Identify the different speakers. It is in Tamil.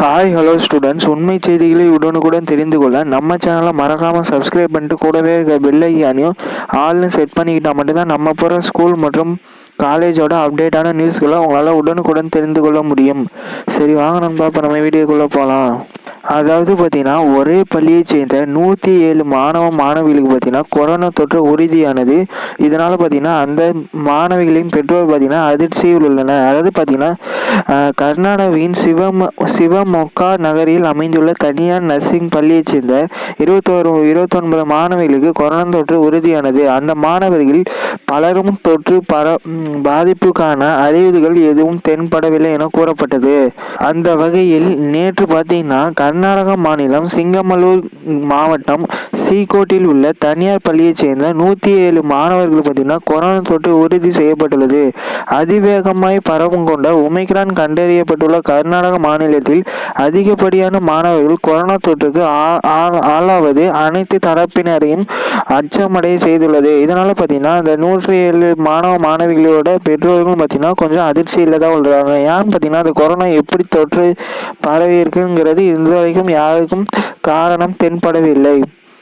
Speaker 1: ஹாய் ஹலோ ஸ்டூடெண்ட்ஸ், உண்மை செய்திகளை உடனுக்குடன் தெரிந்து கொள்ள நம்ம சேனலை மறக்காமல் சப்ஸ்கிரைப் பண்ணிட்டு கூடவே இருக்க பெல் ஐக்கானையும் ஆல்னு செட் பண்ணிக்கிட்டால் மட்டும்தான் நம்ம போகிற ஸ்கூல் மற்றும் காலேஜோட அப்டேட்டான நியூஸ்களை உங்களால் உடனுக்குடன் தெரிந்து கொள்ள முடியும். சரி வாங்க நண்பா, இப்போ நம்ம வீடியோக்குள்ளே போகலாம். அதாவது பார்த்தீங்கன்னா, ஒரே பள்ளியை சேர்ந்த 107 மாணவிகளுக்கு பார்த்தீங்கன்னா கொரோனா தொற்று உறுதியானது. இதனால் பார்த்தீங்கன்னா அந்த மாணவிகளின் பெற்றோர் பார்த்தீங்கன்னா அதிர்ச்சியில் உள்ளனர். அதாவது பார்த்தீங்கன்னா கர்நாடகாவின் சிவமொக்கா நகரில் அமைந்துள்ள தனியார் நர்சிங் பள்ளியைச் சேர்ந்த 29 மாணவிகளுக்கு கொரோனா தொற்று உறுதியானது. அந்த மாணவர்கள் பலரும் தொற்று பாதிப்புக்கான அறிகுறிகள் எதுவும் தென்படவில்லை என கூறப்பட்டது. அந்த வகையில் நேற்று பார்த்தீங்கன்னா கர்நாடக மாநிலம் சிங்கமலூர் மாவட்டம் சீகோட்டில் உள்ள தனியார் பள்ளியைச் சேர்ந்த 107 மாணவர்கள் பார்த்தீங்கன்னா கொரோனா தொற்று உறுதி செய்யப்பட்டுள்ளது. அதிவேகமாய் பரவும் கொண்ட ஒமைக்ரான் கண்டறியப்பட்டுள்ள கர்நாடக மாநிலத்தில் அதிகப்படியான மாணவர்கள் கொரோனா தொற்றுக்கு ஆளாவது அனைத்து தரப்பினரையும் அச்சமடைய செய்துள்ளது. இதனால பார்த்தீங்கன்னா இந்த 107 மாணவிகளோட பெற்றோர்கள் பார்த்தீங்கன்னா கொஞ்சம் அதிர்ச்சியில் தான் உள்ளாங்க. ஏன்னு பார்த்தீங்கன்னா அந்த கொரோனா எப்படி தொற்று பரவி இருக்குங்கிறது இதுவரைக்கும் யாருக்கும் காரணம் தென்படவில்லை.